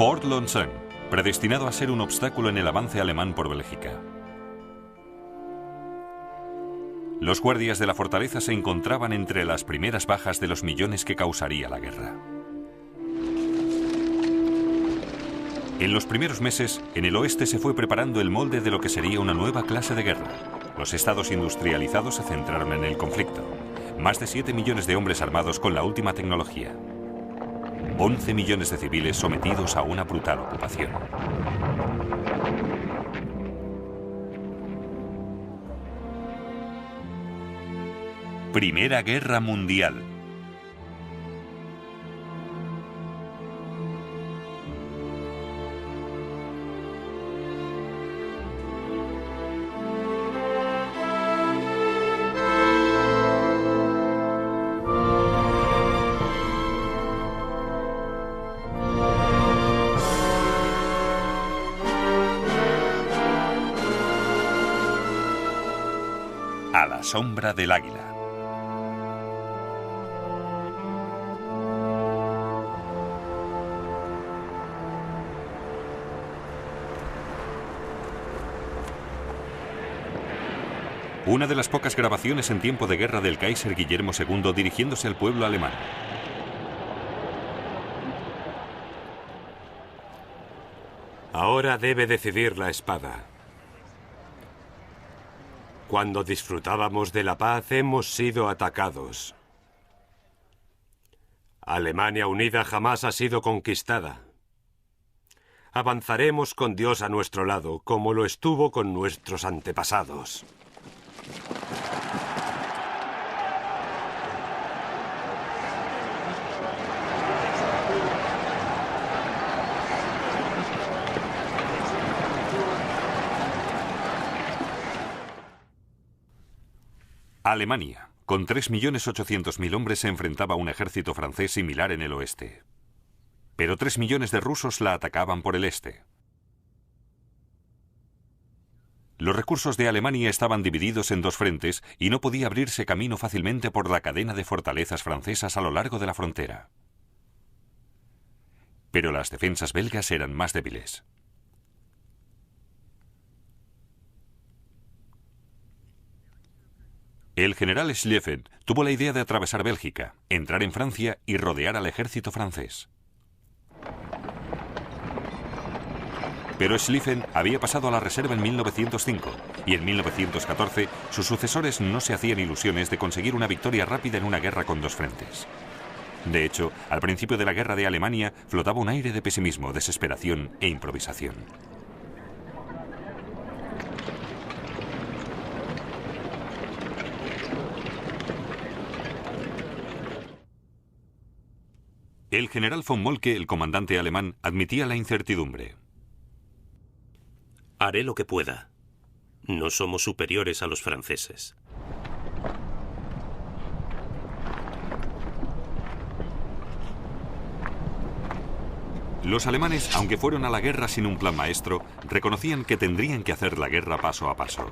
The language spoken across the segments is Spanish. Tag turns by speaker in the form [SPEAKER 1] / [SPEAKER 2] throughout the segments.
[SPEAKER 1] Fort Loncin, predestinado a ser un obstáculo en el avance alemán por Bélgica. Los guardias de la fortaleza se encontraban entre las primeras bajas de los millones que causaría la guerra. En los primeros meses, en el oeste se fue preparando el molde de lo que sería una nueva clase de guerra. Los estados industrializados se centraron en el conflicto. Más de 7 millones de hombres armados con la última tecnología. 11 millones de civiles sometidos a una brutal ocupación. Primera Guerra Mundial. A la sombra del águila. Una de las pocas grabaciones en tiempo de guerra del Kaiser Guillermo II dirigiéndose al pueblo alemán.
[SPEAKER 2] Ahora debe decidir la espada. Cuando disfrutábamos de la paz, hemos sido atacados. Alemania unida jamás ha sido conquistada. Avanzaremos con Dios a nuestro lado, como lo estuvo con nuestros antepasados.
[SPEAKER 1] Alemania, con 3.800.000 hombres, se enfrentaba a un ejército francés similar en el oeste. Pero 3 millones de rusos la atacaban por el este. Los recursos de Alemania estaban divididos en dos frentes y no podía abrirse camino fácilmente por la cadena de fortalezas francesas a lo largo de la frontera. Pero las defensas belgas eran más débiles. El general Schlieffen tuvo la idea de atravesar Bélgica, entrar en Francia y rodear al ejército francés. Pero Schlieffen había pasado a la reserva en 1905 y en 1914 sus sucesores no se hacían ilusiones de conseguir una victoria rápida en una guerra con dos frentes. De hecho, al principio de la guerra de Alemania flotaba un aire de pesimismo, desesperación e improvisación. El general von Moltke, el comandante alemán, admitía la incertidumbre.
[SPEAKER 3] Haré lo que pueda. No somos superiores a los franceses.
[SPEAKER 1] Los alemanes, aunque fueron a la guerra sin un plan maestro, reconocían que tendrían que hacer la guerra paso a paso.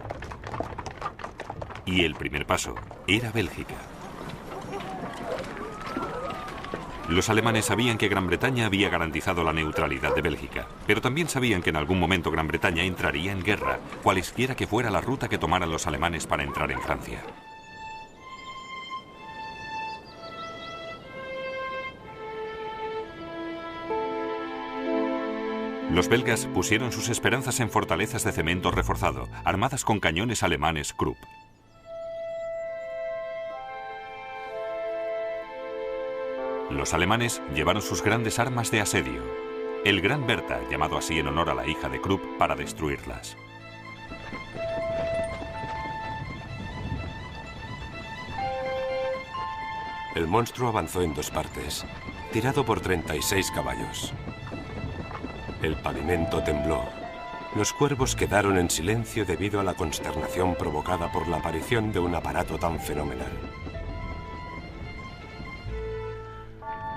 [SPEAKER 1] Y el primer paso era Bélgica. Los alemanes sabían que Gran Bretaña había garantizado la neutralidad de Bélgica, pero también sabían que en algún momento Gran Bretaña entraría en guerra, cualesquiera que fuera la ruta que tomaran los alemanes para entrar en Francia. Los belgas pusieron sus esperanzas en fortalezas de cemento reforzado, armadas con cañones alemanes Krupp. Los alemanes llevaron sus grandes armas de asedio, el Gran Bertha, llamado así en honor a la hija de Krupp, para destruirlas.
[SPEAKER 2] El monstruo avanzó en dos partes, tirado por 36 caballos. El pavimento tembló. Los cuervos quedaron en silencio debido a la consternación provocada por la aparición de un aparato tan fenomenal.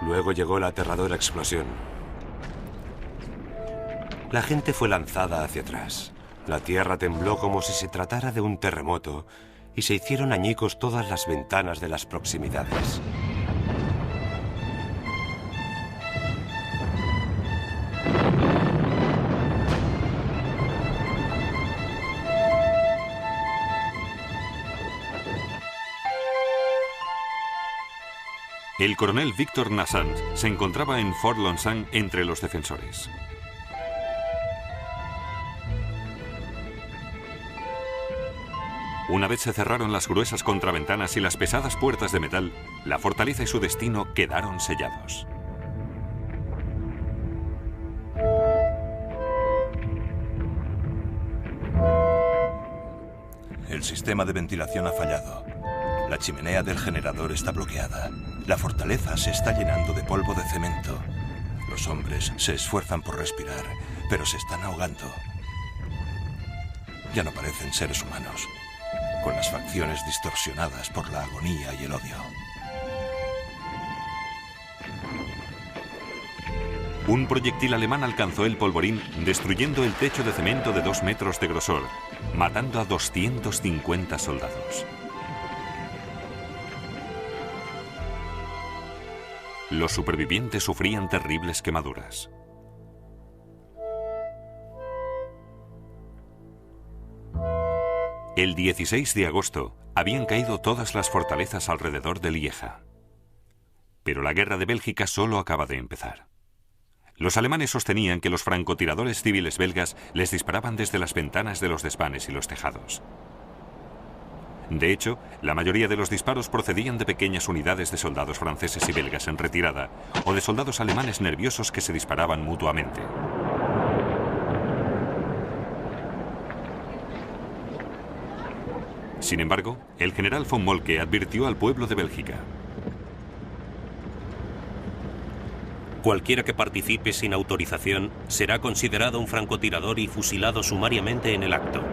[SPEAKER 2] Luego llegó la aterradora explosión. La gente fue lanzada hacia atrás. La tierra tembló como si se tratara de un terremoto y se hicieron añicos todas las ventanas de las proximidades.
[SPEAKER 1] El coronel Victor Nassant se encontraba en Fort Loncin entre los defensores. Una vez se cerraron las gruesas contraventanas y las pesadas puertas de metal, la fortaleza y su destino quedaron sellados.
[SPEAKER 4] El sistema de ventilación ha fallado. La chimenea del generador está bloqueada. La fortaleza se está llenando de polvo de cemento. Los hombres se esfuerzan por respirar, pero se están ahogando. Ya no parecen seres humanos, con las facciones distorsionadas por la agonía y el odio.
[SPEAKER 1] Un proyectil alemán alcanzó el polvorín, destruyendo el techo de cemento de 2 metros de grosor, matando a 250 soldados. Los supervivientes sufrían terribles quemaduras. El 16 de agosto habían caído todas las fortalezas alrededor de Lieja. Pero la guerra de Bélgica solo acaba de empezar. Los alemanes sostenían que los francotiradores civiles belgas les disparaban desde las ventanas de los desvanes y los tejados. De hecho, la mayoría de los disparos procedían de pequeñas unidades de soldados franceses y belgas en retirada o de soldados alemanes nerviosos que se disparaban mutuamente. Sin embargo, el general von Moltke advirtió al pueblo de Bélgica:
[SPEAKER 3] cualquiera que participe sin autorización será considerado un francotirador y fusilado sumariamente en el acto.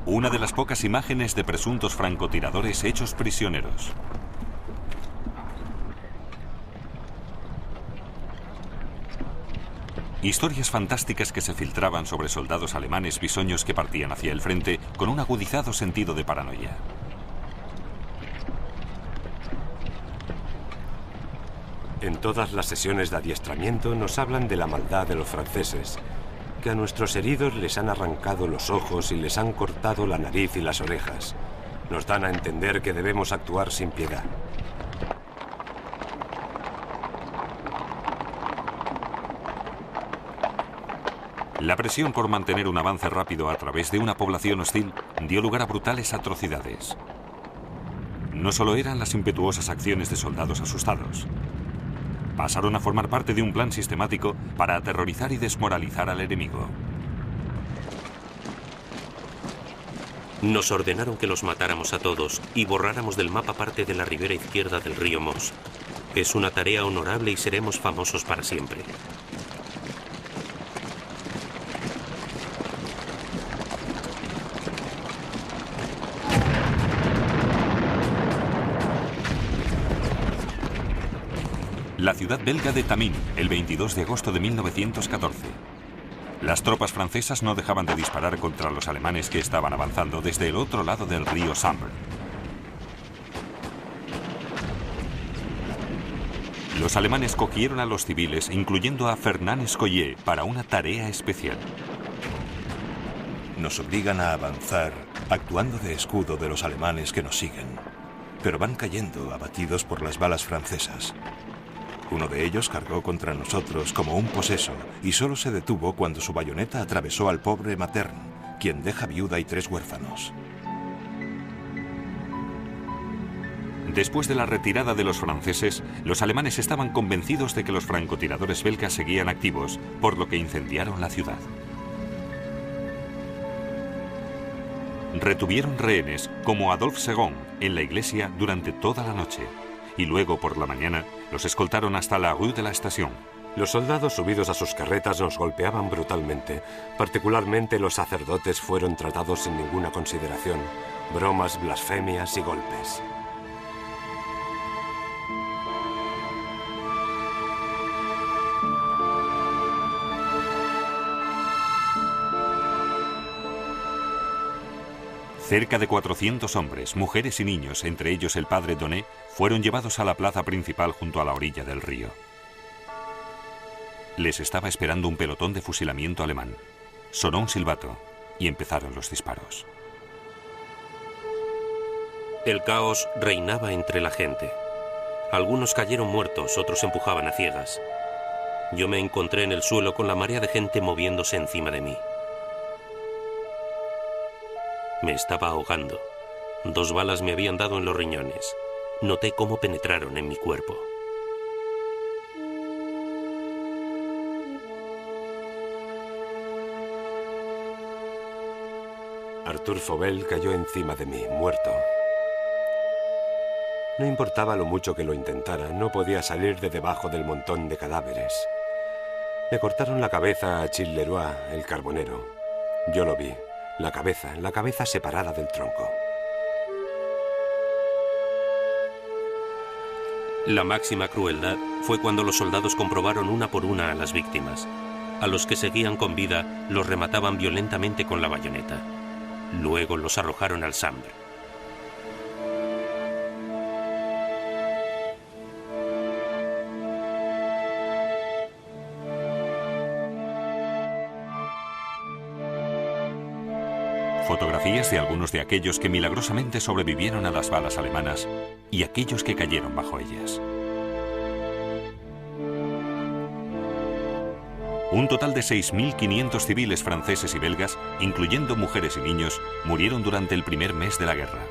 [SPEAKER 1] Una de las pocas imágenes de presuntos francotiradores hechos prisioneros. Historias fantásticas que se filtraban sobre soldados alemanes bisoños que partían hacia el frente con un agudizado sentido de paranoia.
[SPEAKER 2] En todas las sesiones de adiestramiento nos hablan de la maldad de los franceses, que a nuestros heridos les han arrancado los ojos y les han cortado la nariz y las orejas. Nos dan a entender que debemos actuar sin piedad.
[SPEAKER 1] La presión por mantener un avance rápido a través de una población hostil dio lugar a brutales atrocidades. No solo eran las impetuosas acciones de soldados asustados. Pasaron a formar parte de un plan sistemático para aterrorizar y desmoralizar al enemigo.
[SPEAKER 3] Nos ordenaron que los matáramos a todos y borráramos del mapa parte de la ribera izquierda del río Moss. Es una tarea honorable y seremos famosos para siempre.
[SPEAKER 1] La ciudad belga de Tamín, el 22 de agosto de 1914. Las tropas francesas no dejaban de disparar contra los alemanes que estaban avanzando desde el otro lado del río Sambre. Los alemanes cogieron a los civiles, incluyendo a Fernand Escoyer, para una tarea especial.
[SPEAKER 4] Nos obligan a avanzar, actuando de escudo de los alemanes que nos siguen, pero van cayendo abatidos por las balas francesas. Uno de ellos cargó contra nosotros como un poseso y solo se detuvo cuando su bayoneta atravesó al pobre Matern, quien deja viuda y 3 huérfanos.
[SPEAKER 1] Después de la retirada de los franceses, los alemanes estaban convencidos de que los francotiradores belgas seguían activos, por lo que incendiaron la ciudad. Retuvieron rehenes como Adolphe Segon en la iglesia durante toda la noche. Y luego, por la mañana, los escoltaron hasta la Rue de la Estación.
[SPEAKER 2] Los soldados subidos a sus carretas nos golpeaban brutalmente. Particularmente los sacerdotes fueron tratados sin ninguna consideración. Bromas, blasfemias y golpes.
[SPEAKER 1] Cerca de 400 hombres, mujeres y niños, entre ellos el padre Donet, fueron llevados a la plaza principal junto a la orilla del río. Les estaba esperando un pelotón de fusilamiento alemán. Sonó un silbato y empezaron los disparos.
[SPEAKER 3] El caos reinaba entre la gente. Algunos cayeron muertos, otros empujaban a ciegas. Yo me encontré en el suelo con la marea de gente moviéndose encima de mí. Me estaba ahogando. 2 balas me habían dado en los riñones. Noté cómo penetraron en mi cuerpo.
[SPEAKER 2] Arthur Fauvel cayó encima de mí, muerto. No importaba lo mucho que lo intentara, no podía salir de debajo del montón de cadáveres. Le cortaron la cabeza a Achille Leroy, el carbonero. Yo lo vi, la cabeza separada del tronco.
[SPEAKER 3] La máxima crueldad fue cuando los soldados comprobaron una por una a las víctimas. A los que seguían con vida los remataban violentamente con la bayoneta. Luego los arrojaron al Sambre.
[SPEAKER 1] Fotografías de algunos de aquellos que milagrosamente sobrevivieron a las balas alemanas y aquellos que cayeron bajo ellas. Un total de 6.500 civiles franceses y belgas, incluyendo mujeres y niños, murieron durante el primer mes de la guerra.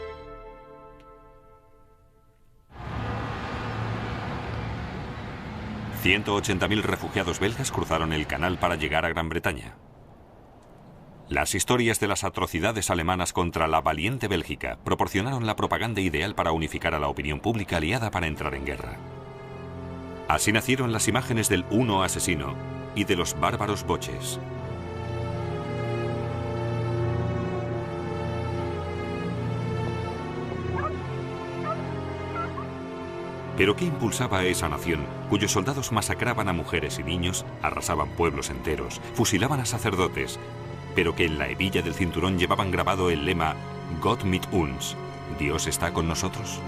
[SPEAKER 1] $180.000 refugiados belgas cruzaron el canal para llegar a Gran Bretaña. Las historias de las atrocidades alemanas contra la valiente Bélgica proporcionaron la propaganda ideal para unificar a la opinión pública aliada para entrar en guerra. Así nacieron las imágenes del Uno asesino y de los bárbaros boches. Pero ¿qué impulsaba a esa nación, cuyos soldados masacraban a mujeres y niños, arrasaban pueblos enteros, fusilaban a sacerdotes, pero que en la hebilla del cinturón llevaban grabado el lema Gott mit uns, Dios está con nosotros?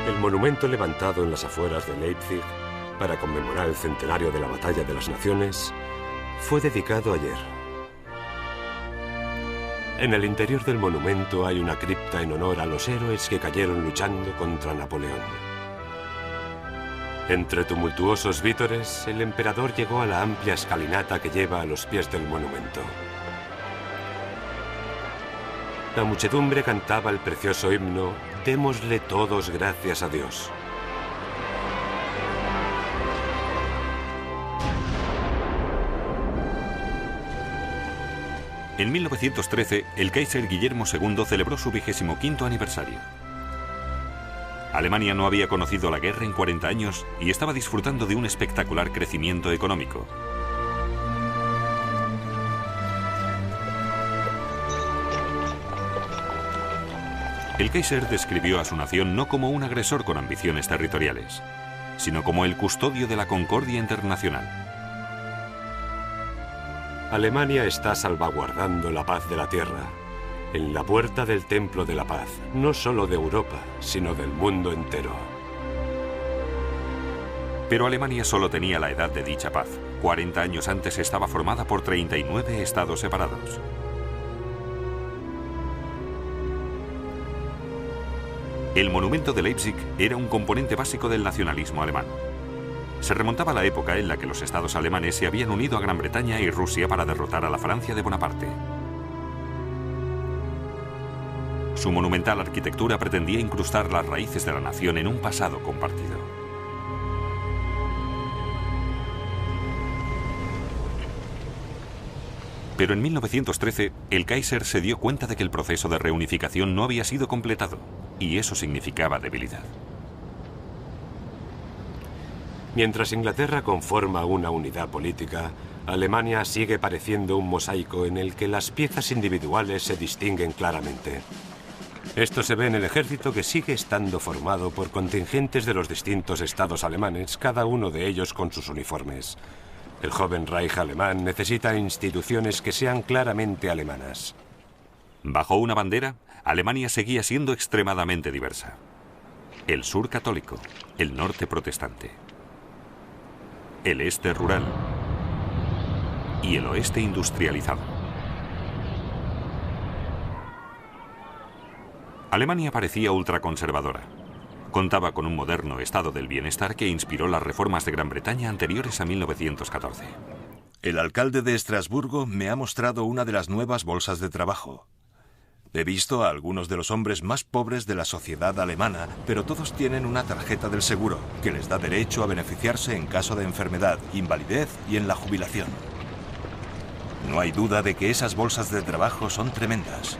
[SPEAKER 2] El monumento levantado en las afueras de Leipzig para conmemorar el centenario de la Batalla de las Naciones fue dedicado ayer. En el interior del monumento hay una cripta en honor a los héroes que cayeron luchando contra Napoleón. Entre tumultuosos vítores, el emperador llegó a la amplia escalinata que lleva a los pies del monumento. La muchedumbre cantaba el precioso himno «Démosle todos gracias a Dios».
[SPEAKER 1] En 1913, el Kaiser Guillermo II celebró su 25º aniversario. Alemania no había conocido la guerra en 40 años y estaba disfrutando de un espectacular crecimiento económico. El Kaiser describió a su nación no como un agresor con ambiciones territoriales, sino como el custodio de la concordia internacional.
[SPEAKER 2] Alemania está salvaguardando la paz de la tierra, en la puerta del Templo de la Paz, no solo de Europa, sino del mundo entero.
[SPEAKER 1] Pero Alemania solo tenía la edad de dicha paz. 40 años antes estaba formada por 39 estados separados. El monumento de Leipzig era un componente básico del nacionalismo alemán. Se remontaba a la época en la que los estados alemanes se habían unido a Gran Bretaña y Rusia para derrotar a la Francia de Bonaparte. Su monumental arquitectura pretendía incrustar las raíces de la nación en un pasado compartido. Pero en 1913, el Kaiser se dio cuenta de que el proceso de reunificación no había sido completado, y eso significaba debilidad.
[SPEAKER 2] Mientras Inglaterra conforma una unidad política, Alemania sigue pareciendo un mosaico en el que las piezas individuales se distinguen claramente. Esto se ve en el ejército, que sigue estando formado por contingentes de los distintos estados alemanes, cada uno de ellos con sus uniformes. El joven Reich alemán necesita instituciones que sean claramente alemanas.
[SPEAKER 1] Bajo una bandera, Alemania seguía siendo extremadamente diversa. El sur católico, el norte protestante, el este rural y el oeste industrializado. Alemania parecía ultraconservadora. Contaba con un moderno estado del bienestar que inspiró las reformas de Gran Bretaña anteriores a 1914.
[SPEAKER 4] El alcalde de Estrasburgo me ha mostrado una de las nuevas bolsas de trabajo. He visto a algunos de los hombres más pobres de la sociedad alemana, pero todos tienen una tarjeta del seguro que les da derecho a beneficiarse en caso de enfermedad, invalidez y en la jubilación. No hay duda de que esas bolsas de trabajo son tremendas.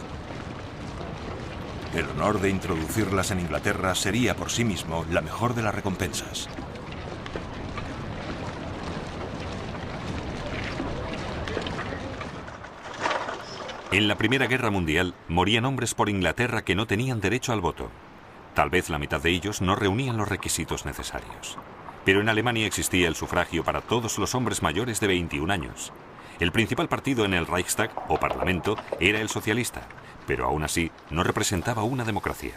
[SPEAKER 4] El honor de introducirlas en Inglaterra sería por sí mismo la mejor de las recompensas.
[SPEAKER 1] En la Primera Guerra Mundial morían hombres por Inglaterra que no tenían derecho al voto. Tal vez la mitad de ellos no reunían los requisitos necesarios. Pero en Alemania existía el sufragio para todos los hombres mayores de 21 años. El principal partido en el Reichstag, o Parlamento, era el socialista, pero aún así no representaba una democracia.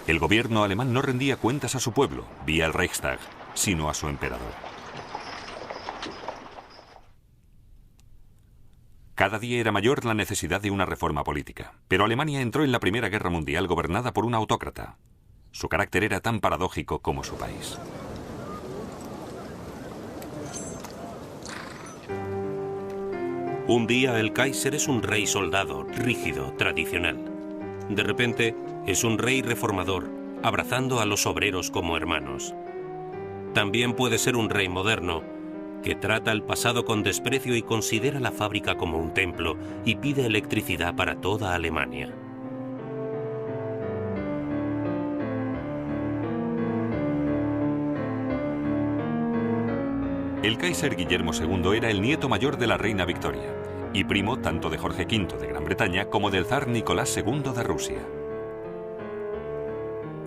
[SPEAKER 1] El gobierno alemán no rendía cuentas a su pueblo, vía el Reichstag, sino a su emperador. Cada día era mayor la necesidad de una reforma política, pero Alemania entró en la Primera Guerra Mundial gobernada por un autócrata. Su carácter era tan paradójico como su país.
[SPEAKER 3] Un día el Kaiser es un rey soldado, rígido, tradicional. De repente es un rey reformador, abrazando a los obreros como hermanos. También puede ser un rey moderno, que trata el pasado con desprecio y considera la fábrica como un templo y pide electricidad para toda Alemania.
[SPEAKER 1] El Kaiser Guillermo II era el nieto mayor de la reina Victoria y primo tanto de Jorge V de Gran Bretaña como del zar Nicolás II de Rusia.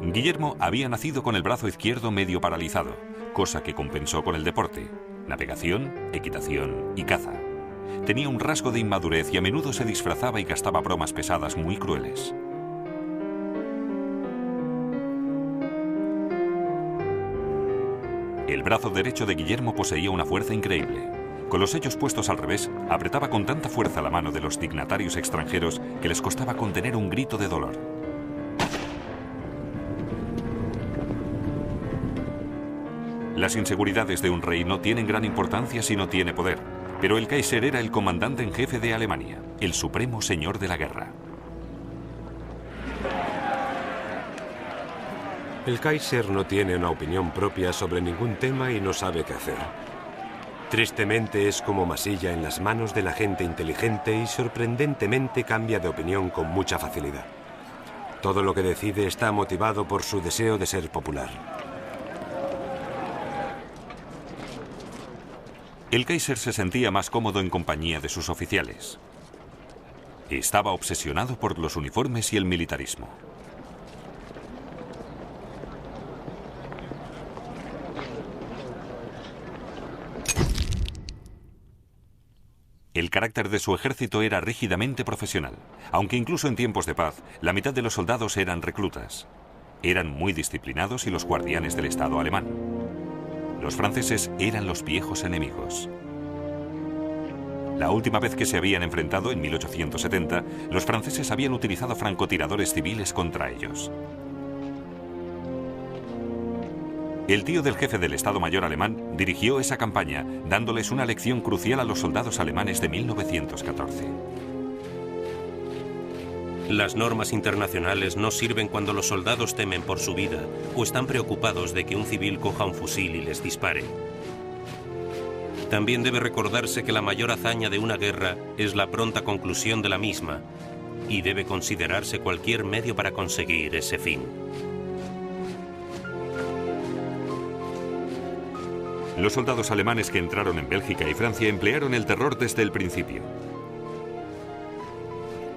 [SPEAKER 1] Guillermo había nacido con el brazo izquierdo medio paralizado, cosa que compensó con el deporte, navegación, equitación y caza. Tenía un rasgo de inmadurez y a menudo se disfrazaba y gastaba bromas pesadas muy crueles. El brazo derecho de Guillermo poseía una fuerza increíble. Con los sellos puestos al revés, apretaba con tanta fuerza la mano de los dignatarios extranjeros que les costaba contener un grito de dolor. Las inseguridades de un rey no tienen gran importancia si no tiene poder, pero el Kaiser era el comandante en jefe de Alemania, el supremo señor de la guerra.
[SPEAKER 2] El Kaiser no tiene una opinión propia sobre ningún tema y no sabe qué hacer. Tristemente es como masilla en las manos de la gente inteligente y sorprendentemente cambia de opinión con mucha facilidad. Todo lo que decide está motivado por su deseo de ser popular.
[SPEAKER 1] El Kaiser se sentía más cómodo en compañía de sus oficiales. Estaba obsesionado por los uniformes y el militarismo. El carácter de su ejército era rígidamente profesional, aunque incluso en tiempos de paz, la mitad de los soldados eran reclutas. Eran muy disciplinados y los guardianes del Estado alemán. Los franceses eran los viejos enemigos. La última vez que se habían enfrentado, en 1870, los franceses habían utilizado francotiradores civiles contra ellos. El tío del jefe del Estado Mayor alemán dirigió esa campaña, dándoles una lección crucial a los soldados alemanes de 1914.
[SPEAKER 3] Las normas internacionales no sirven cuando los soldados temen por su vida o están preocupados de que un civil coja un fusil y les dispare. También debe recordarse que la mayor hazaña de una guerra es la pronta conclusión de la misma y debe considerarse cualquier medio para conseguir ese fin.
[SPEAKER 1] Los soldados alemanes que entraron en Bélgica y Francia emplearon el terror desde el principio.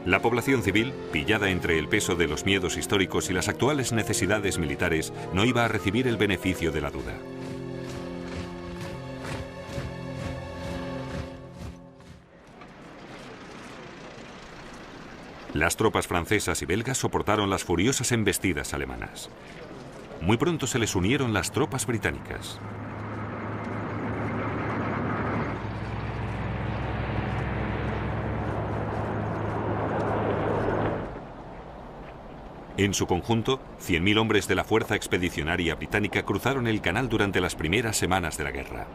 [SPEAKER 1] La población civil, pillada entre el peso de los miedos históricos y las actuales necesidades militares, no iba a recibir el beneficio de la duda. Las tropas francesas y belgas soportaron las furiosas embestidas alemanas. Muy pronto se les unieron las tropas británicas. En su conjunto, 100.000 hombres de la Fuerza Expedicionaria Británica cruzaron el canal durante las primeras semanas de la guerra.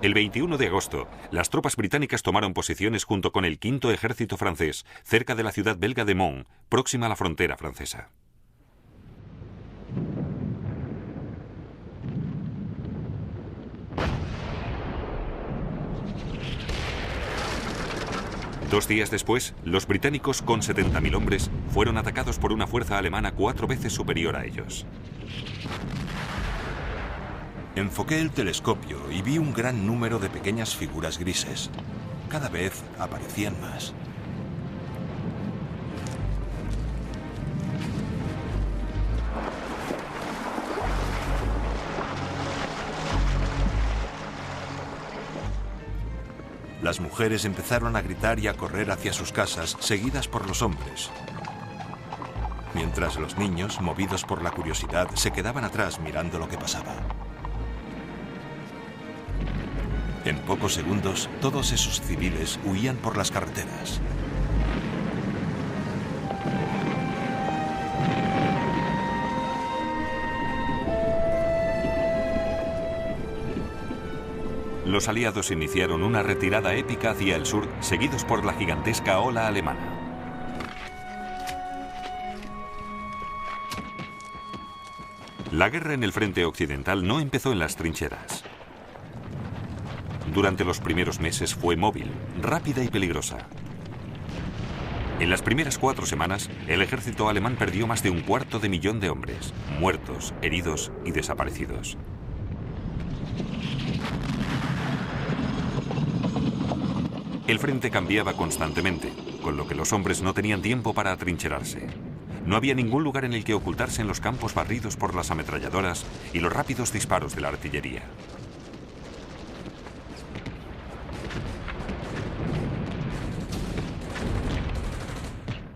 [SPEAKER 1] El 21 de agosto, las tropas británicas tomaron posiciones junto con el V Ejército francés, cerca de la ciudad belga de Mons, próxima a la frontera francesa. Dos días después, los británicos, con 70.000 hombres, fueron atacados por una fuerza alemana 4 veces superior a ellos.
[SPEAKER 4] Enfoqué el telescopio y vi un gran número de pequeñas figuras grises. Cada vez aparecían más. Las mujeres empezaron a gritar y a correr hacia sus casas, seguidas por los hombres. Mientras los niños, movidos por la curiosidad, se quedaban atrás mirando lo que pasaba. En pocos segundos, todos esos civiles huían por las carreteras.
[SPEAKER 1] Los aliados iniciaron una retirada épica hacia el sur, seguidos por la gigantesca ola alemana. La guerra en el frente occidental no empezó en las trincheras. Durante los primeros meses fue móvil, rápida y peligrosa. En las primeras 4 semanas, el ejército alemán perdió más de 250.000 de hombres, muertos, heridos y desaparecidos. El frente cambiaba constantemente, con lo que los hombres no tenían tiempo para atrincherarse. No había ningún lugar en el que ocultarse en los campos barridos por las ametralladoras y los rápidos disparos de la artillería.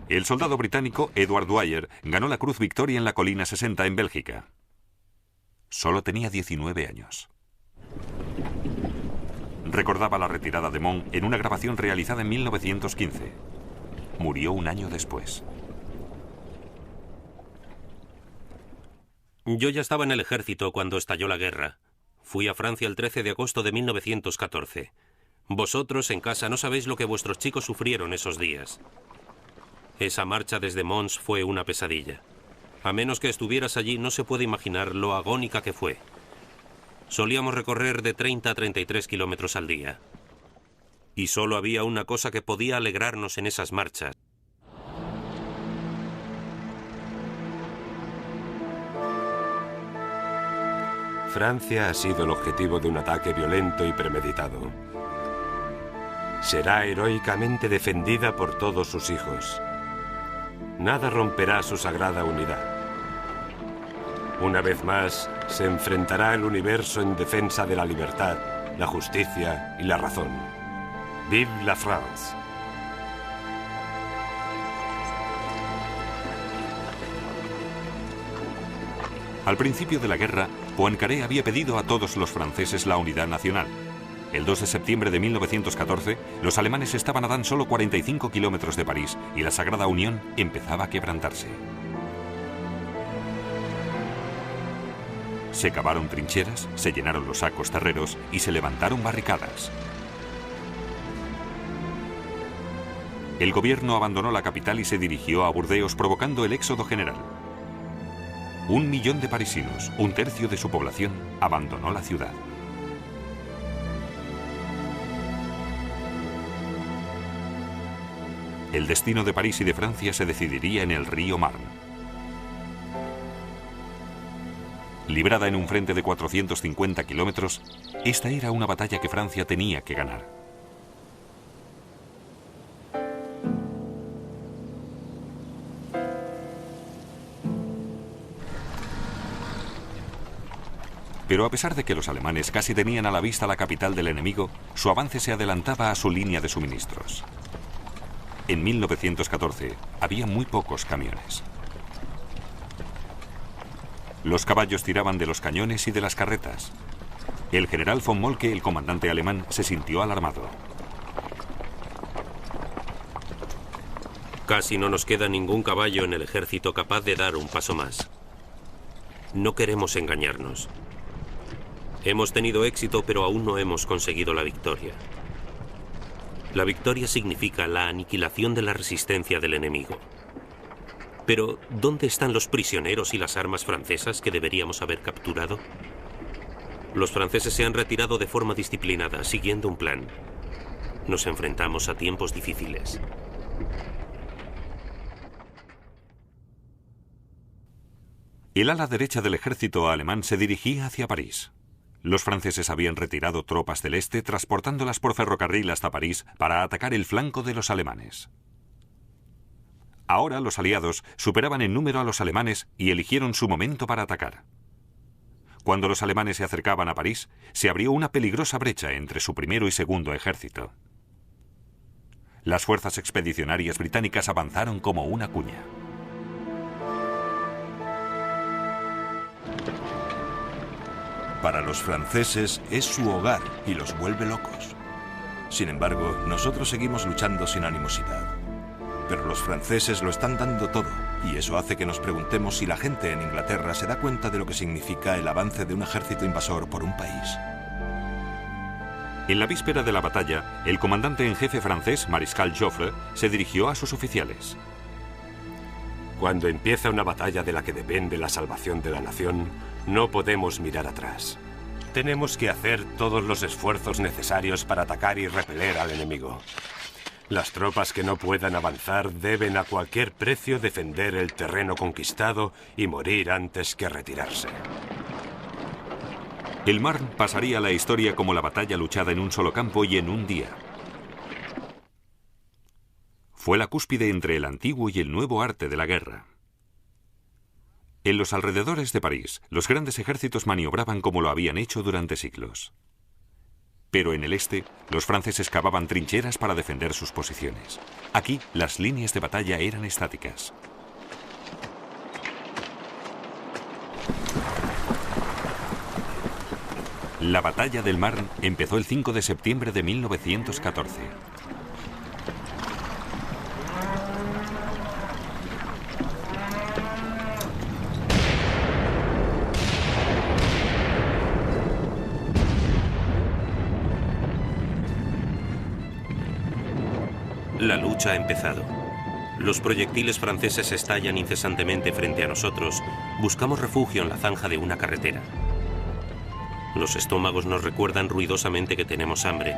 [SPEAKER 1] El soldado británico Edward Dwyer ganó la Cruz Victoria en la Colina 60 en Bélgica. Solo tenía 19 años. Recordaba la retirada de Mons en una grabación realizada en 1915. Murió un año después.
[SPEAKER 3] Yo ya estaba en el ejército cuando estalló la guerra. Fui a Francia el 13 de agosto de 1914. Vosotros en casa no sabéis lo que vuestros chicos sufrieron esos días. Esa marcha desde Mons fue una pesadilla. A menos que estuvieras allí, no se puede imaginar lo agónica que fue. Solíamos recorrer de 30 a 33 kilómetros al día. Y solo había una cosa que podía alegrarnos en esas marchas.
[SPEAKER 2] Francia ha sido el objetivo de un ataque violento y premeditado. Será heroicamente defendida por todos sus hijos. Nada romperá su sagrada unidad. Una vez más, se enfrentará el universo en defensa de la libertad, la justicia y la razón. ¡Vive la France!
[SPEAKER 1] Al principio de la guerra, Poincaré había pedido a todos los franceses la unidad nacional. El 2 de septiembre de 1914, los alemanes estaban a tan solo 45 kilómetros de París y la Sagrada Unión empezaba a quebrantarse. Se cavaron trincheras, se llenaron los sacos terreros y se levantaron barricadas. El gobierno abandonó la capital y se dirigió a Burdeos, provocando el éxodo general. 1 millón de parisinos, 1/3 de su población, abandonó la ciudad. El destino de París y de Francia se decidiría en el río Marne. Librada en un frente de 450 kilómetros, esta era una batalla que Francia tenía que ganar. Pero a pesar de que los alemanes casi tenían a la vista la capital del enemigo, su avance se adelantaba a su línea de suministros. En 1914 había muy pocos camiones. Los caballos tiraban de los cañones y de las carretas. El general von Moltke, el comandante alemán, se sintió alarmado.
[SPEAKER 3] Casi no nos queda ningún caballo en el ejército capaz de dar un paso más. No queremos engañarnos. Hemos tenido éxito, pero aún no hemos conseguido la victoria. La victoria significa la aniquilación de la resistencia del enemigo. Pero, ¿dónde están los prisioneros y las armas francesas que deberíamos haber capturado? Los franceses se han retirado de forma disciplinada, siguiendo un plan. Nos enfrentamos a tiempos difíciles.
[SPEAKER 1] El ala derecha del ejército alemán se dirigía hacia París. Los franceses habían retirado tropas del este, transportándolas por ferrocarril hasta París para atacar el flanco de los alemanes. Ahora los aliados superaban en número a los alemanes y eligieron su momento para atacar. Cuando los alemanes se acercaban a París, se abrió una peligrosa brecha entre su primero y segundo ejército. Las fuerzas expedicionarias británicas avanzaron como una cuña.
[SPEAKER 4] Para los franceses es su hogar y los vuelve locos. Sin embargo, nosotros seguimos luchando sin animosidad. Pero los franceses lo están dando todo, y eso hace que nos preguntemos si la gente en Inglaterra se da cuenta de lo que significa el avance de un ejército invasor por un país.
[SPEAKER 1] En la víspera de la batalla, el comandante en jefe francés, Mariscal Joffre, se dirigió a sus oficiales.
[SPEAKER 2] Cuando empieza una batalla de la que depende la salvación de la nación, no podemos mirar atrás. Tenemos que hacer todos los esfuerzos necesarios para atacar y repeler al enemigo. Las tropas que no puedan avanzar deben a cualquier precio defender el terreno conquistado y morir antes que retirarse.
[SPEAKER 1] El Marne pasaría a la historia como la batalla luchada en un solo campo y en un día. Fue la cúspide entre el antiguo y el nuevo arte de la guerra. En los alrededores de París, los grandes ejércitos maniobraban como lo habían hecho durante siglos. Pero en el este, los franceses cavaban trincheras para defender sus posiciones. Aquí, las líneas de batalla eran estáticas. La batalla del Marne empezó el 5 de septiembre de 1914.
[SPEAKER 3] La lucha ha empezado. Los proyectiles franceses estallan incesantemente frente a nosotros. Buscamos refugio en la zanja de una carretera. Los estómagos nos recuerdan ruidosamente que tenemos hambre,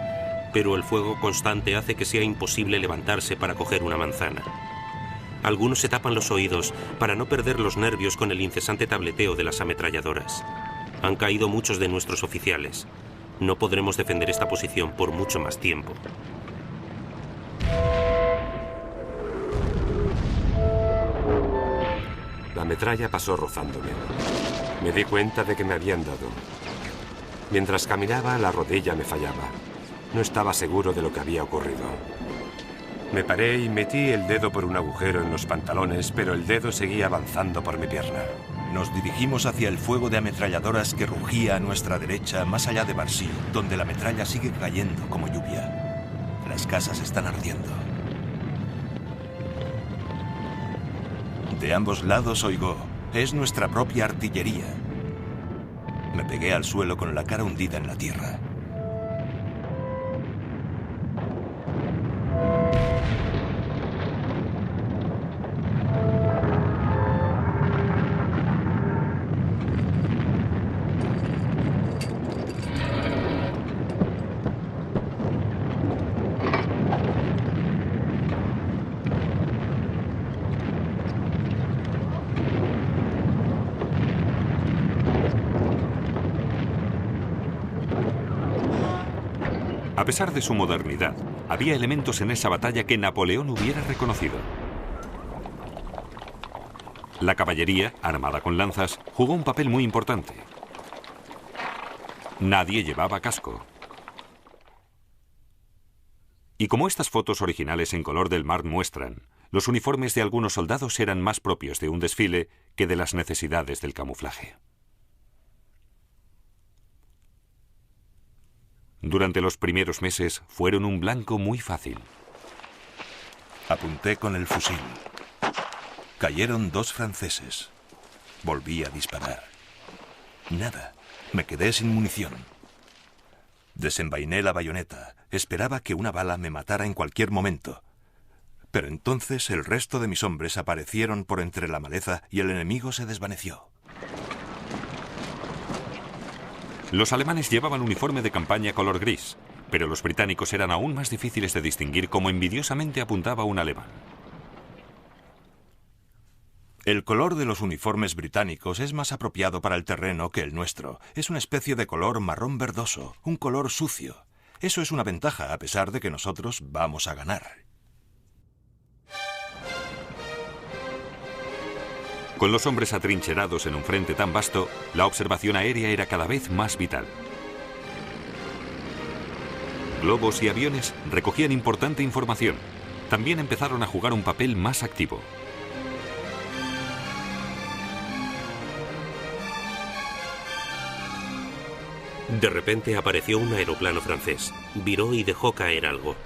[SPEAKER 3] pero el fuego constante hace que sea imposible levantarse para coger una manzana. Algunos se tapan los oídos para no perder los nervios con el incesante tableteo de las ametralladoras. Han caído muchos de nuestros oficiales. No podremos defender esta posición por mucho más tiempo.
[SPEAKER 2] La metralla pasó rozándome. Me di cuenta de que me habían dado. Mientras caminaba, la rodilla me fallaba. No estaba seguro de lo que había ocurrido. Me paré y metí el dedo por un agujero en los pantalones, pero el dedo seguía avanzando por mi pierna.
[SPEAKER 4] Nos dirigimos hacia el fuego de ametralladoras que rugía a nuestra derecha, más allá de Barcy, donde la metralla sigue cayendo como lluvia. Las casas están ardiendo. De ambos lados oigo, es nuestra propia artillería. Me pegué al suelo con la cara hundida en la tierra.
[SPEAKER 1] A pesar de su modernidad, había elementos en esa batalla que Napoleón hubiera reconocido. La caballería, armada con lanzas, jugó un papel muy importante. Nadie llevaba casco. Y como estas fotos originales en color del Marne muestran, los uniformes de algunos soldados eran más propios de un desfile que de las necesidades del camuflaje. Durante los primeros meses fueron un blanco muy fácil.
[SPEAKER 4] Apunté con el fusil. Cayeron 2 franceses. Volví a disparar. Nada. Me quedé sin munición. Desenvainé la bayoneta. Esperaba que una bala me matara en cualquier momento. Pero entonces el resto de mis hombres aparecieron por entre la maleza y el enemigo se desvaneció.
[SPEAKER 1] Los alemanes llevaban uniforme de campaña color gris, pero los británicos eran aún más difíciles de distinguir, como envidiosamente apuntaba un alemán.
[SPEAKER 4] El color de los uniformes británicos es más apropiado para el terreno que el nuestro. Es una especie de color marrón verdoso, un color sucio. Eso es una ventaja, a pesar de que nosotros vamos a ganar.
[SPEAKER 1] Con los hombres atrincherados en un frente tan vasto, la observación aérea era cada vez más vital. Globos y aviones recogían importante información. También empezaron a jugar un papel más activo.
[SPEAKER 3] De repente apareció un aeroplano francés. Viró y dejó caer algo.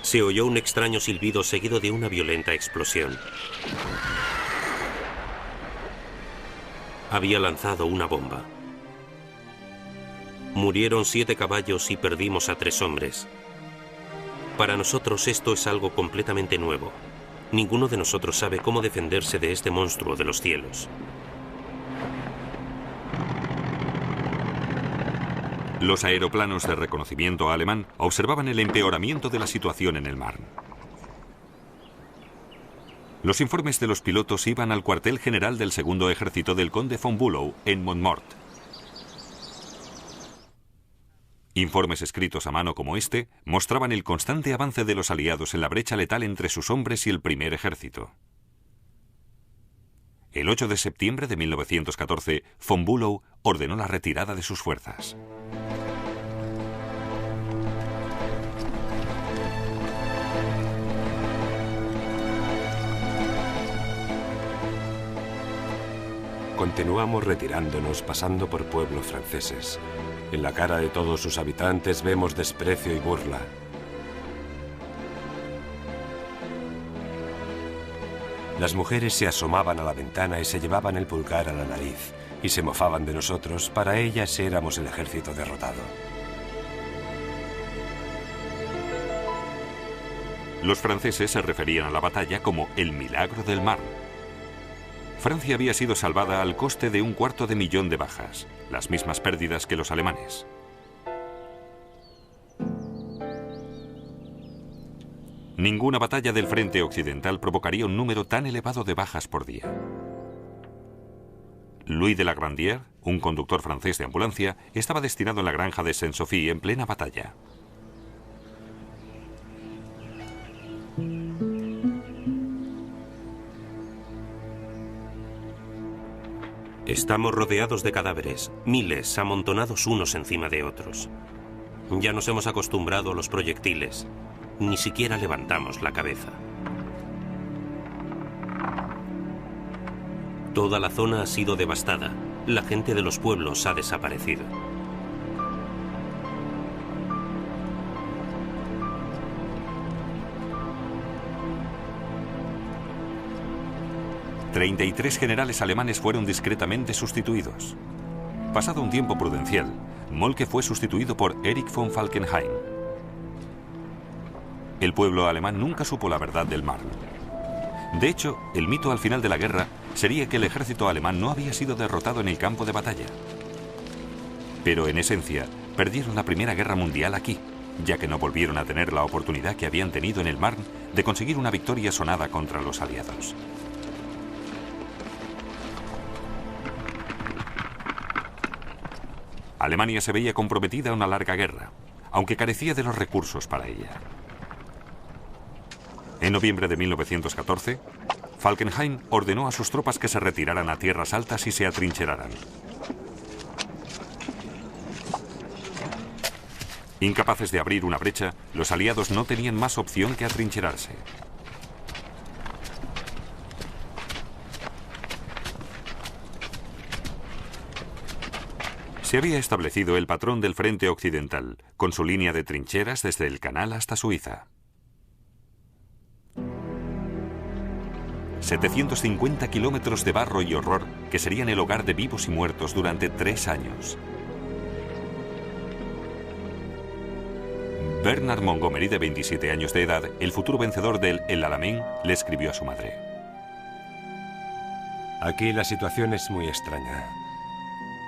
[SPEAKER 3] Se oyó un extraño silbido seguido de una violenta explosión. Había lanzado una bomba. Murieron 7 caballos y perdimos a 3 hombres. Para nosotros esto es algo completamente nuevo. Ninguno de nosotros sabe cómo defenderse de este monstruo de los cielos.
[SPEAKER 1] Los aeroplanos de reconocimiento alemán observaban el empeoramiento de la situación en el Marne. Los informes de los pilotos iban al cuartel general del segundo ejército del conde von Bülow en Montmort. Informes escritos a mano como este mostraban el constante avance de los aliados en la brecha letal entre sus hombres y el primer ejército. El 8 de septiembre de 1914, von Bülow ordenó la retirada de sus fuerzas.
[SPEAKER 2] Continuamos retirándonos, pasando por pueblos franceses. En la cara de todos sus habitantes vemos desprecio y burla. Las mujeres se asomaban a la ventana y se llevaban el pulgar a la nariz, y se mofaban de nosotros. Para ellas éramos el ejército derrotado.
[SPEAKER 1] Los franceses se referían a la batalla como el milagro del Marne. Francia había sido salvada al coste de 250.000 de bajas, las mismas pérdidas que los alemanes. Ninguna batalla del frente occidental provocaría un número tan elevado de bajas por día. Louis de la Grandière, un conductor francés de ambulancia, estaba destinado en la granja de Saint-Sophie en plena batalla.
[SPEAKER 3] Estamos rodeados de cadáveres, miles amontonados unos encima de otros. Ya nos hemos acostumbrado a los proyectiles. Ni siquiera levantamos la cabeza. Toda la zona ha sido devastada. La gente de los pueblos ha desaparecido.
[SPEAKER 1] $33 generales alemanes fueron discretamente sustituidos. Pasado un tiempo prudencial, Moltke fue sustituido por Erich von Falkenhayn. El pueblo alemán nunca supo la verdad del Marne. De hecho, el mito al final de la guerra sería que el ejército alemán no había sido derrotado en el campo de batalla. Pero en esencia, perdieron la Primera Guerra Mundial aquí, ya que no volvieron a tener la oportunidad que habían tenido en el Marne de conseguir una victoria sonada contra los aliados. Alemania se veía comprometida a una larga guerra. aunque carecía de los recursos para ella. En noviembre de 1914, Falkenhayn ordenó a sus tropas que se retiraran a tierras altas y se atrincheraran. Incapaces de abrir una brecha, los aliados no tenían más opción que atrincherarse. Se había establecido el patrón del frente occidental, con su línea de trincheras desde el Canal hasta Suiza. 750 kilómetros de barro y horror que serían el hogar de vivos y muertos durante 3 años. Bernard Montgomery, de 27 años de edad, el futuro vencedor del El Alamein, le escribió a su madre:
[SPEAKER 2] Aquí la situación es muy extraña.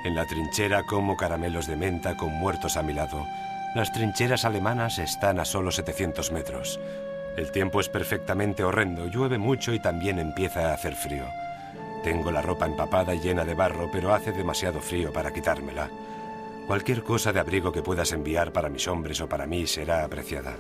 [SPEAKER 2] En la trinchera como caramelos de menta con muertos a mi lado. Las trincheras alemanas están a solo 700 metros. El tiempo es perfectamente horrendo, llueve mucho y también empieza a hacer frío. Tengo la ropa empapada y llena de barro, pero hace demasiado frío para quitármela. Cualquier cosa de abrigo que puedas enviar para mis hombres o para mí será apreciada.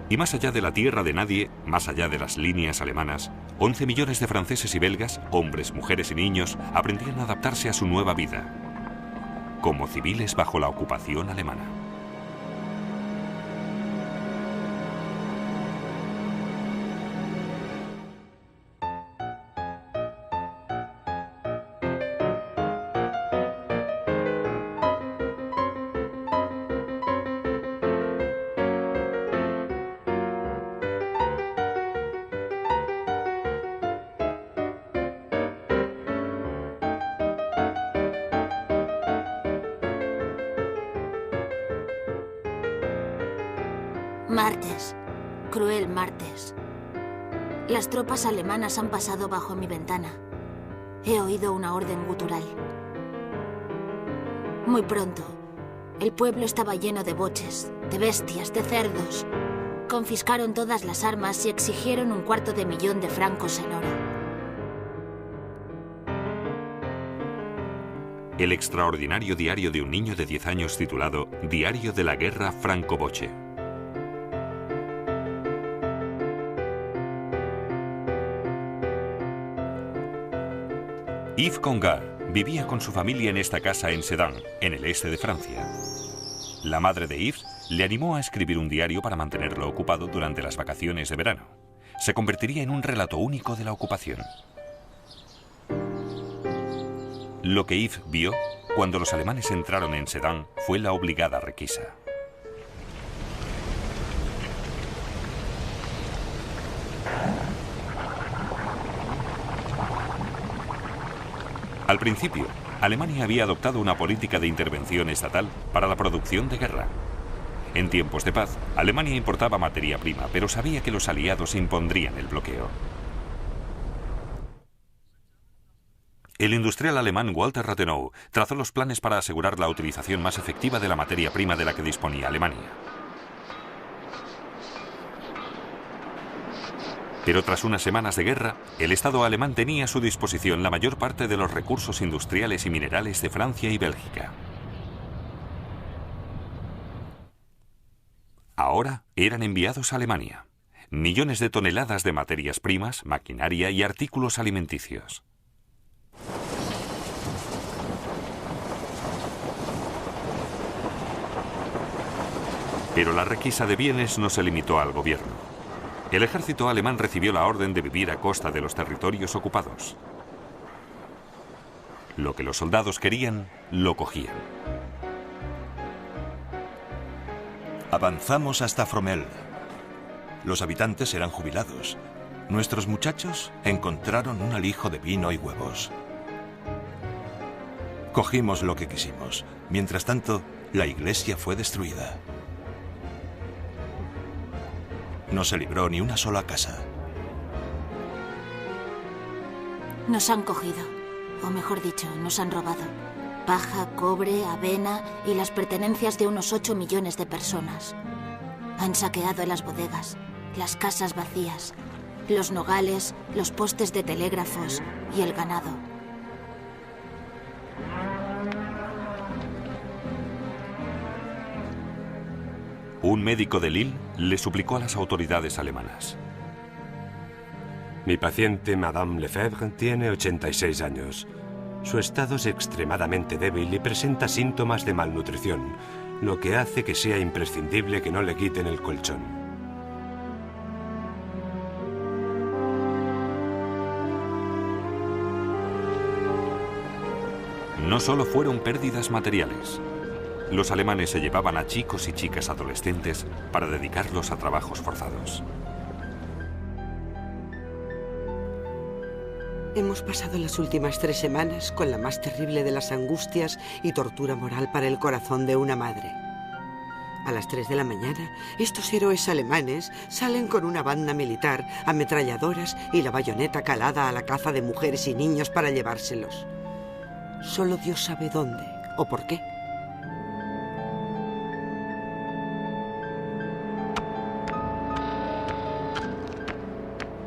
[SPEAKER 1] Y más allá de la tierra de nadie, más allá de las líneas alemanas, 11 millones de franceses y belgas, hombres, mujeres y niños, aprendían a adaptarse a su nueva vida, como civiles bajo la ocupación alemana.
[SPEAKER 5] Martes. Cruel martes. Las tropas alemanas han pasado bajo mi ventana. He oído una orden gutural. Muy pronto, el pueblo estaba lleno de boches, de bestias, de cerdos. Confiscaron todas las armas y exigieron $250,000 de francos en oro.
[SPEAKER 1] El extraordinario diario de un niño de 10 años titulado Diario de la Guerra Franco-Boche. Yves Congar vivía con su familia en esta casa en Sedan, en el este de Francia. La madre de Yves le animó a escribir un diario para mantenerlo ocupado durante las vacaciones de verano. Se convertiría en un relato único de la ocupación. Lo que Yves vio cuando los alemanes entraron en Sedan fue la obligada requisa. Al principio, Alemania había adoptado una política de intervención estatal para la producción de guerra. En tiempos de paz, Alemania importaba materia prima, pero sabía que los aliados impondrían el bloqueo. El industrial alemán Walter Rathenau trazó los planes para asegurar la utilización más efectiva de la materia prima de la que disponía Alemania. Pero tras unas semanas de guerra, el Estado alemán tenía a su disposición la mayor parte de los recursos industriales y minerales de Francia y Bélgica. Ahora eran enviados a Alemania. Millones de toneladas de materias primas, maquinaria y artículos alimenticios. Pero la requisa de bienes no se limitó al gobierno. El ejército alemán recibió la orden de vivir a costa de los territorios ocupados. Lo que los soldados querían, lo cogían.
[SPEAKER 4] Avanzamos hasta Fromelles. Los habitantes eran jubilados. Nuestros muchachos encontraron un alijo de vino y huevos. Cogimos lo que quisimos. Mientras tanto, la iglesia fue destruida. No se libró ni una sola casa.
[SPEAKER 5] Nos han cogido, o mejor dicho, nos han robado. Paja, cobre, avena y las pertenencias de unos 8 millones de personas. Han saqueado las bodegas, las casas vacías. los nogales, los postes de telégrafos y el ganado.
[SPEAKER 1] Un médico de Lille le suplicó a las autoridades alemanas.
[SPEAKER 2] Mi paciente, Madame Lefebvre, tiene 86 años. Su estado es extremadamente débil y presenta síntomas de malnutrición, lo que hace que sea imprescindible que no le quiten el colchón.
[SPEAKER 1] No solo fueron pérdidas materiales. Los alemanes se llevaban a chicos y chicas adolescentes para dedicarlos a trabajos forzados.
[SPEAKER 6] Hemos pasado las últimas 3 semanas con la más terrible de las angustias y tortura moral para el corazón de una madre. A las 3 de la mañana, estos héroes alemanes salen con una banda militar, ametralladoras y la bayoneta calada a la caza de mujeres y niños para llevárselos. Solo Dios sabe dónde o por qué.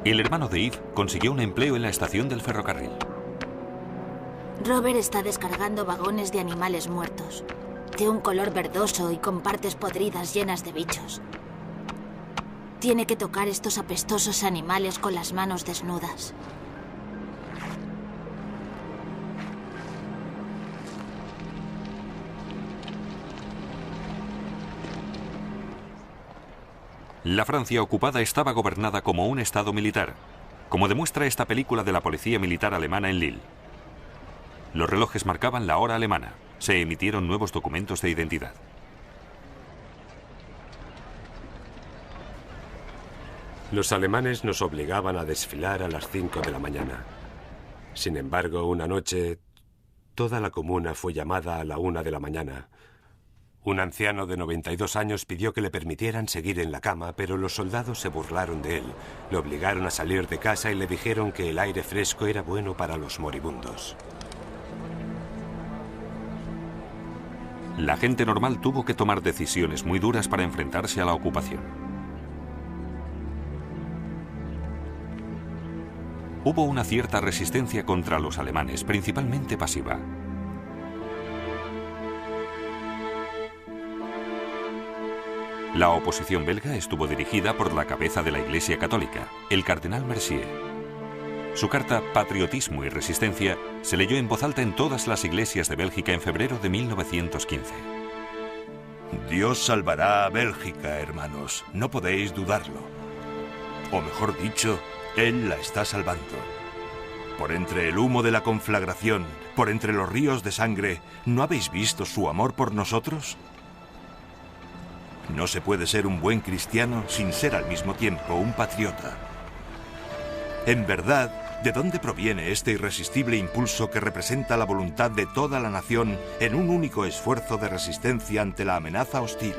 [SPEAKER 1] El hermano de Yves consiguió un empleo en la estación del ferrocarril.
[SPEAKER 5] Robert está descargando vagones de animales muertos, de un color verdoso y con partes podridas llenas de bichos. Tiene que tocar estos apestosos animales con las manos desnudas.
[SPEAKER 1] La Francia ocupada estaba gobernada como un estado militar, como demuestra esta película de la policía militar alemana en Lille. Los relojes marcaban la hora alemana. Se emitieron nuevos documentos de identidad.
[SPEAKER 2] Los alemanes nos obligaban a desfilar a las 5 de la mañana. Sin embargo, una noche, toda la comuna fue llamada a la 1 de la mañana. Un anciano de 92 años pidió que le permitieran seguir en la cama, pero los soldados se burlaron de él. Le obligaron a salir de casa y le dijeron que el aire fresco era bueno para los moribundos.
[SPEAKER 1] La gente normal tuvo que tomar decisiones muy duras para enfrentarse a la ocupación. Hubo una cierta resistencia contra los alemanes, principalmente pasiva. La oposición belga estuvo dirigida por la cabeza de la Iglesia Católica, el cardenal Mercier. Su carta Patriotismo y Resistencia se leyó en voz alta en todas las iglesias de Bélgica en febrero de 1915.
[SPEAKER 4] Dios salvará a Bélgica, hermanos. No podéis dudarlo. O mejor dicho, Él la está salvando. Por entre el humo de la conflagración, por entre los ríos de sangre, ¿no habéis visto su amor por nosotros? No se puede ser un buen cristiano sin ser al mismo tiempo un patriota. En verdad, ¿de dónde proviene este irresistible impulso que representa la voluntad de toda la nación en un único esfuerzo de resistencia ante la amenaza hostil?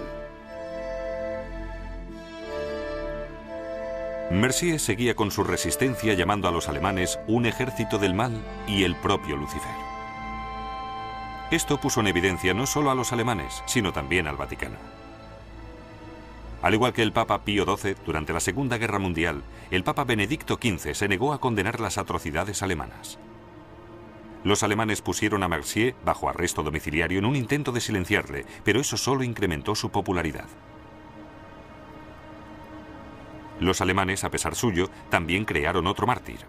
[SPEAKER 1] Mercier seguía con su resistencia llamando a los alemanes un ejército del mal y el propio Lucifer. Esto puso en evidencia no solo a los alemanes, sino también al Vaticano. Al igual que el Papa Pío XII, durante la Segunda Guerra Mundial, el Papa Benedicto XV se negó a condenar las atrocidades alemanas. Los alemanes pusieron a Mercier bajo arresto domiciliario en un intento de silenciarle, pero eso solo incrementó su popularidad. Los alemanes, a pesar suyo, también crearon otro mártir.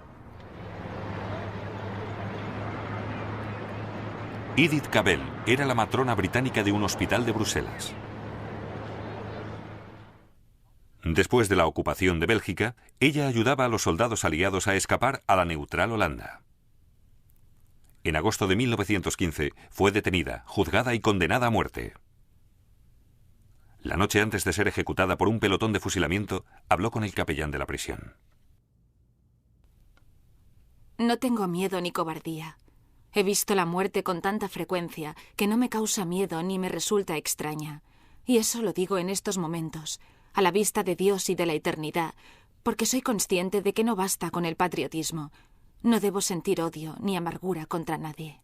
[SPEAKER 1] Edith Cavell era la matrona británica de un hospital de Bruselas. Después de la ocupación de Bélgica, ella ayudaba a los soldados aliados a escapar a la neutral Holanda. En agosto de 1915 fue detenida, juzgada y condenada a muerte. La noche antes de ser ejecutada por un pelotón de fusilamiento, habló con el capellán de la prisión.
[SPEAKER 7] No tengo miedo ni cobardía. He visto la muerte con tanta frecuencia que no me causa miedo ni me resulta extraña. Y eso lo digo en estos momentos, a la vista de Dios y de la eternidad, porque soy consciente de que no basta con el patriotismo. No debo sentir odio ni amargura contra nadie.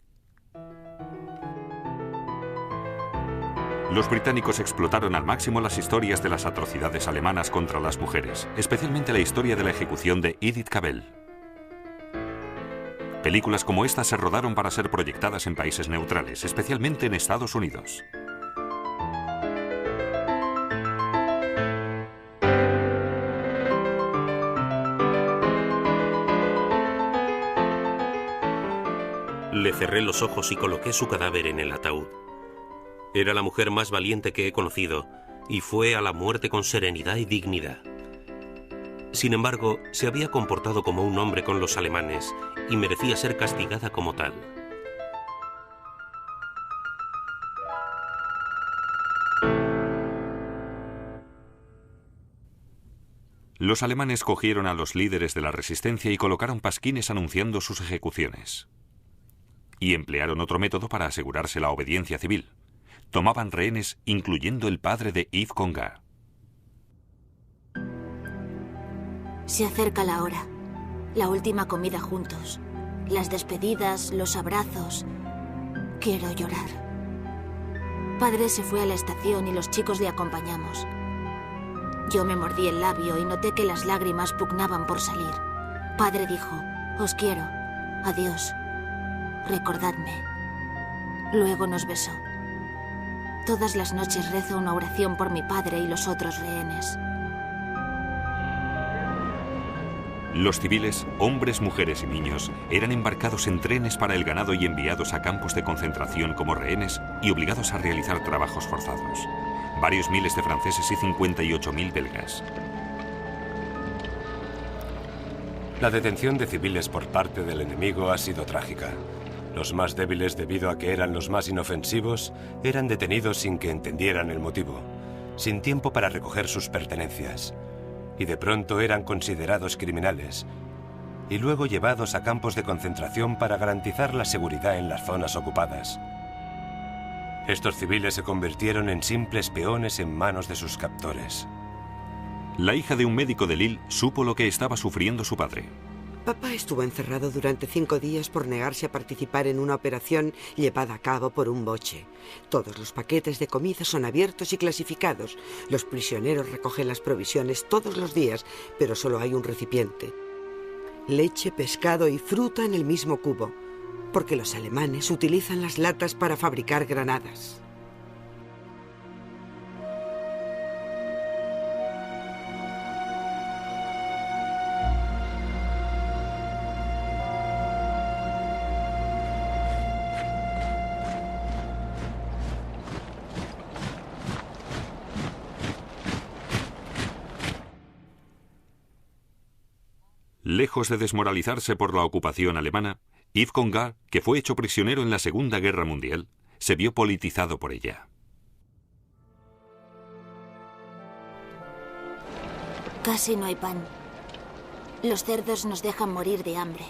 [SPEAKER 1] Los británicos explotaron al máximo las historias de las atrocidades alemanas contra las mujeres, especialmente la historia de la ejecución de Edith Cavell. Películas como esta se rodaron para ser proyectadas en países neutrales, especialmente en Estados Unidos.
[SPEAKER 3] Le cerré los ojos y coloqué su cadáver en el ataúd. Era la mujer más valiente que he conocido y fue a la muerte con serenidad y dignidad. Sin embargo, se había comportado como un hombre con los alemanes y merecía ser castigada como tal.
[SPEAKER 1] Los alemanes cogieron a los líderes de la resistencia y colocaron pasquines anunciando sus ejecuciones. Y emplearon otro método para asegurarse la obediencia civil. Tomaban rehenes, incluyendo el padre de Yves Congar.
[SPEAKER 5] Se acerca la hora. La última comida juntos. Las despedidas, los abrazos. Quiero llorar. Padre se fue a la estación y los chicos le acompañamos. Yo me mordí el labio y noté que las lágrimas pugnaban por salir. Padre dijo, os quiero. Adiós. Recordadme. Luego nos besó. Todas las noches rezo una oración por mi padre y los otros rehenes.
[SPEAKER 1] Los civiles, hombres, mujeres y niños, eran embarcados en trenes para el ganado y enviados a campos de concentración como rehenes y obligados a realizar trabajos forzados. Varios miles de franceses y 58.000 belgas.
[SPEAKER 2] La detención de civiles por parte del enemigo ha sido trágica. Los más débiles, debido a que eran los más inofensivos, eran detenidos sin que entendieran el motivo, sin tiempo para recoger sus pertenencias. Y de pronto eran considerados criminales, y luego llevados a campos de concentración para garantizar la seguridad en las zonas ocupadas. Estos civiles se convirtieron en simples peones en manos de sus captores.
[SPEAKER 1] La hija de un médico de Lille supo lo que estaba sufriendo su padre.
[SPEAKER 6] Papá estuvo encerrado durante 5 días por negarse a participar en una operación llevada a cabo por un boche. Todos los paquetes de comida son abiertos y clasificados. Los prisioneros recogen las provisiones todos los días, pero solo hay un recipiente. Leche, pescado y fruta en el mismo cubo, porque los alemanes utilizan las latas para fabricar granadas.
[SPEAKER 1] Lejos de desmoralizarse por la ocupación alemana, Yves Congar, que fue hecho prisionero en la Segunda Guerra Mundial, se vio politizado por ella.
[SPEAKER 5] Casi no hay pan. Los cerdos nos dejan morir de hambre.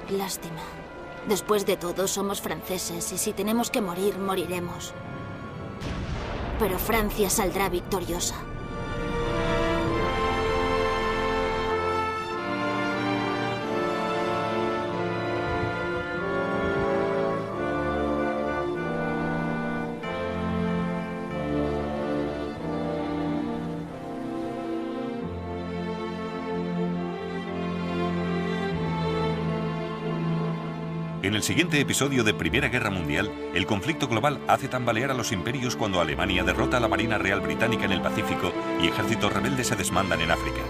[SPEAKER 5] Lástima. Después de todo, somos franceses y si tenemos que morir, moriremos. Pero Francia saldrá victoriosa.
[SPEAKER 1] En el siguiente episodio de Primera Guerra Mundial, el conflicto global hace tambalear a los imperios cuando Alemania derrota a la Marina Real Británica en el Pacífico y ejércitos rebeldes se desmandan en África.